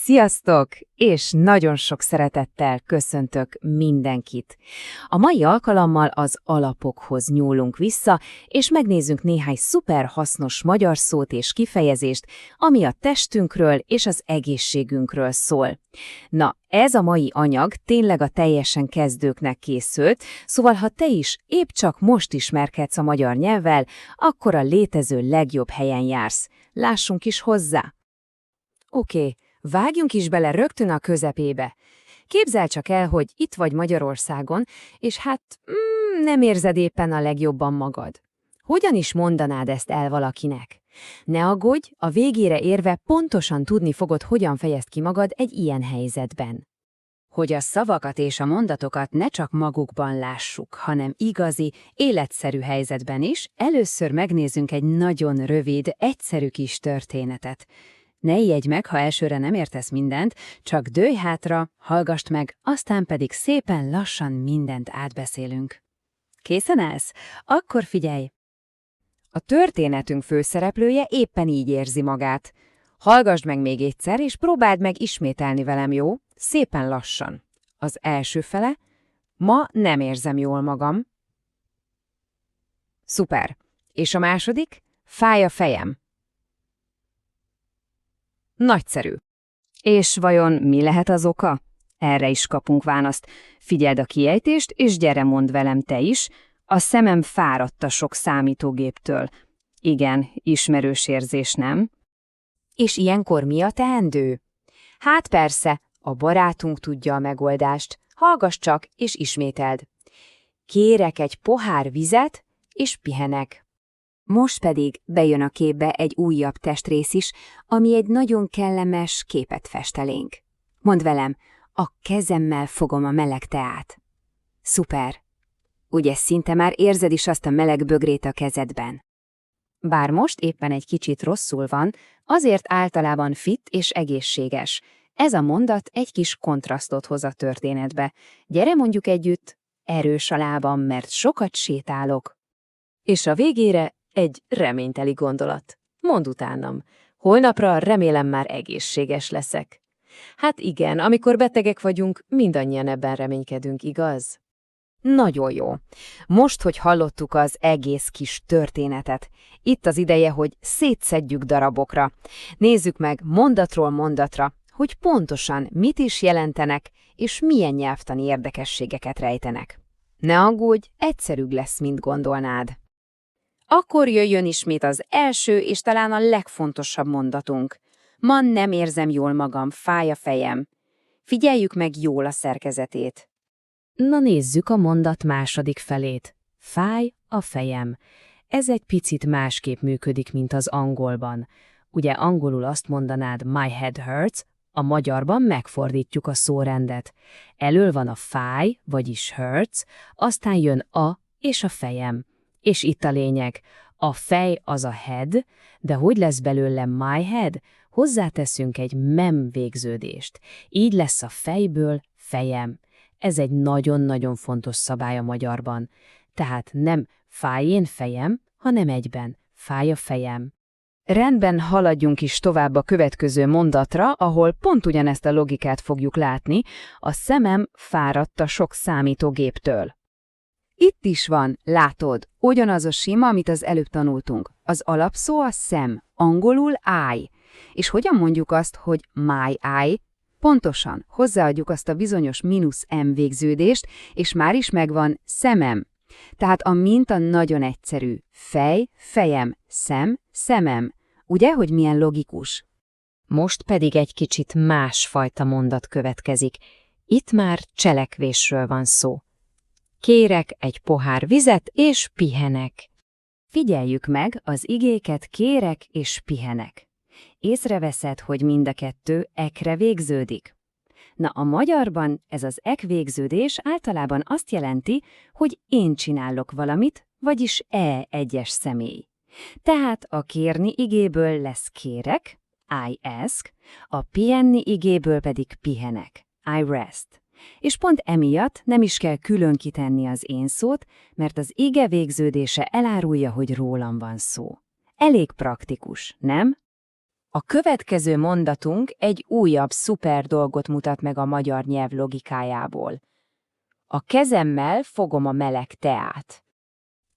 Sziasztok! És nagyon sok szeretettel köszöntök mindenkit. A mai alkalommal az alapokhoz nyúlunk vissza, és megnézzünk néhány szuper hasznos magyar szót és kifejezést, ami a testünkről és az egészségünkről szól. Na, ez a mai anyag tényleg a teljesen kezdőknek készült, szóval ha te is épp csak most ismerkedsz a magyar nyelvvel, akkor a létező legjobb helyen jársz. Lássunk is hozzá! Oké. Vágjunk is bele rögtön a közepébe. Képzeld csak el, hogy itt vagy Magyarországon, és nem érzed éppen a legjobban magad. Hogyan is mondanád ezt el valakinek? Ne aggódj, a végére érve pontosan tudni fogod, hogyan fejezd ki magad egy ilyen helyzetben. Hogy a szavakat és a mondatokat ne csak magukban lássuk, hanem igazi, életszerű helyzetben is, először megnézzünk egy nagyon rövid, egyszerű kis történetet. Ne ijedj meg, ha elsőre nem értesz mindent, csak dőlj hátra, hallgasd meg, aztán pedig szépen lassan mindent átbeszélünk. Készen állsz? Akkor figyelj! A történetünk főszereplője éppen így érzi magát. Hallgasd meg még egyszer, és próbáld meg ismételni velem, jó? Szépen lassan. Az első fele: ma nem érzem jól magam. Szuper. És a második: fáj a fejem. Nagyszerű. És vajon mi lehet az oka? Erre is kapunk választ. Figyeld a kiejtést, és gyere, mondd velem te is. A szemem fáradt a sok számítógéptől. Igen, ismerős érzés, nem? És ilyenkor mi a teendő? Hát persze, a barátunk tudja a megoldást. Hallgass csak, és ismételd. Kérek egy pohár vizet, és pihenek. Most pedig bejön a képbe egy újabb testrész is, ami egy nagyon kellemes képet fest elénk. Mondd velem, a kezemmel fogom a meleg teát. Szuper! Ugye szinte már érzed is azt a meleg bögrét a kezedben. Bár most éppen egy kicsit rosszul van, azért általában fit és egészséges. Ez a mondat egy kis kontrasztot hoz a történetbe. Gyere, mondjuk együtt, erős a lábam, mert sokat sétálok. És a végére egy reményteli gondolat. Mondd utánam, holnapra remélem már egészséges leszek. Hát igen, amikor betegek vagyunk, mindannyian ebben reménykedünk, igaz? Nagyon jó. Most, hogy hallottuk az egész kis történetet, itt az ideje, hogy szétszedjük darabokra. Nézzük meg mondatról mondatra, hogy pontosan mit is jelentenek, és milyen nyelvtani érdekességeket rejtenek. Ne aggódj, egyszerűbb lesz, mint gondolnád. Akkor jöjjön ismét az első és talán a legfontosabb mondatunk. Ma nem érzem jól magam, fáj a fejem. Figyeljük meg jól a szerkezetét. Na nézzük a mondat második felét. Fáj a fejem. Ez egy picit másképp működik, mint az angolban. Ugye angolul azt mondanád my head hurts, a magyarban megfordítjuk a szórendet. Elől van a fáj, vagyis hurts, aztán jön a és a fejem. És itt a lényeg, a fej az a head, de hogy lesz belőle my head? Hozzáteszünk egy mem végződést. Így lesz a fejből fejem. Ez egy nagyon-nagyon fontos szabály a magyarban. Tehát nem fáj én fejem, hanem egyben fáj a fejem. Rendben, haladjunk is tovább a következő mondatra, ahol pont ugyanezt a logikát fogjuk látni, a szemem fáradt a sok számítógéptől. Itt is van, látod, ugyanaz a séma, amit az előbb tanultunk. Az alapszó a szem, angolul eye. És hogyan mondjuk azt, hogy my eye? Pontosan, hozzáadjuk azt a bizonyos -m végződést, és már is megvan szemem. Tehát a minta nagyon egyszerű. Fej, fejem, szem, szemem. Ugye, hogy milyen logikus? Most pedig egy kicsit másfajta mondat következik. Itt már cselekvésről van szó. Kérek egy pohár vizet, és pihenek. Figyeljük meg az igéket kérek és pihenek. Észreveszed, hogy mind a kettő ekre végződik. Na, a magyarban ez az ek végződés általában azt jelenti, hogy én csinálok valamit, vagyis egyes személy. Tehát a kérni igéből lesz kérek, I ask, a pihenni igéből pedig pihenek, I rest. És pont emiatt nem is kell külön kitenni az én szót, mert az ige végződése elárulja, hogy rólam van szó. Elég praktikus, nem? A következő mondatunk egy újabb szuper dolgot mutat meg a magyar nyelv logikájából. A kezemmel fogom a meleg teát.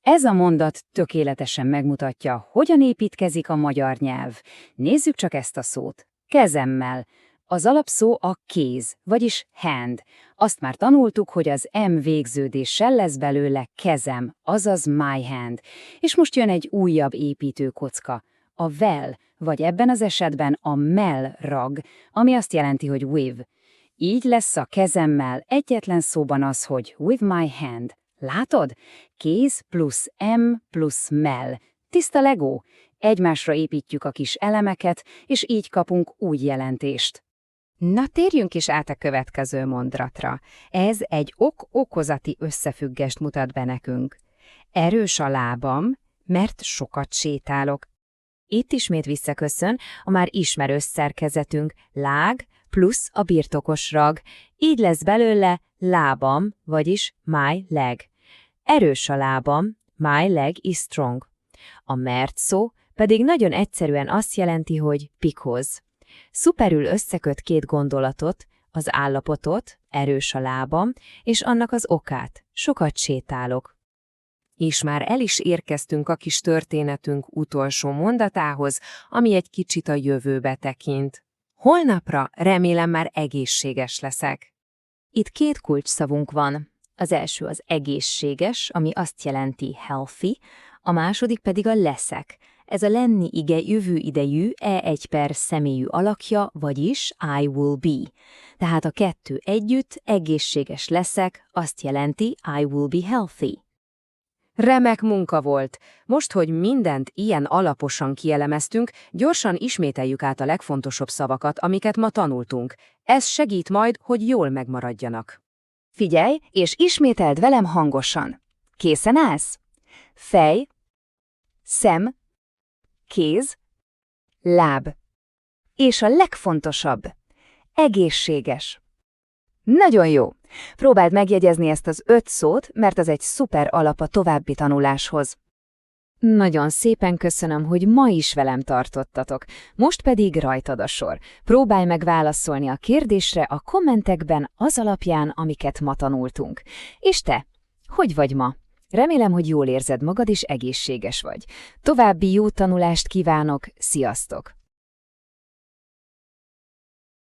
Ez a mondat tökéletesen megmutatja, hogyan építkezik a magyar nyelv. Nézzük csak ezt a szót. Kezemmel. Az alapszó a kéz, vagyis hand. Azt már tanultuk, hogy az M végződéssel lesz belőle kezem, azaz my hand. És most jön egy újabb építőkocka. A well, vagy ebben az esetben a mell rag, ami azt jelenti, hogy with. Így lesz a kezemmel egyetlen szóban az, hogy with my hand. Látod? Kéz plusz M plusz mell. Tiszta Lego. Egymásra építjük a kis elemeket, és így kapunk új jelentést. Na, térjünk is át a következő mondratra. Ez egy ok-okozati összefüggést mutat be nekünk. Erős a lábam, mert sokat sétálok. Itt ismét visszaköszön a már ismerős szerkezetünk, lág plusz a birtokos rag. Így lesz belőle lábam, vagyis my leg. Erős a lábam, my leg is strong. A mert szó pedig nagyon egyszerűen azt jelenti, hogy because. Szuperül összeköt két gondolatot, az állapotot, erős a lábam, és annak az okát, sokat sétálok. És már el is érkeztünk a kis történetünk utolsó mondatához, ami egy kicsit a jövőbe tekint. Holnapra remélem már egészséges leszek. Itt két kulcsszavunk van. Az első az egészséges, ami azt jelenti healthy, a második pedig a leszek. Ez a lenni ige jövő idejű E1 per személyű alakja, vagyis I will be. Tehát a kettő együtt, egészséges leszek, azt jelenti I will be healthy. Remek munka volt! Most, hogy mindent ilyen alaposan kielemeztünk, gyorsan ismételjük át a legfontosabb szavakat, amiket ma tanultunk. Ez segít majd, hogy jól megmaradjanak. Figyelj, és ismételd velem hangosan. Készen állsz? Fej, szem, kéz, láb. És a legfontosabb, egészséges. Nagyon jó! Próbáld megjegyezni ezt az 5 szót, mert az egy szuper alap a további tanuláshoz. Nagyon szépen köszönöm, hogy ma is velem tartottatok. Most pedig rajtad a sor. Próbálj meg válaszolni a kérdésre a kommentekben az alapján, amiket ma tanultunk. És te, hogy vagy ma? Remélem, hogy jól érzed magad és egészséges vagy. További jó tanulást kívánok, sziasztok!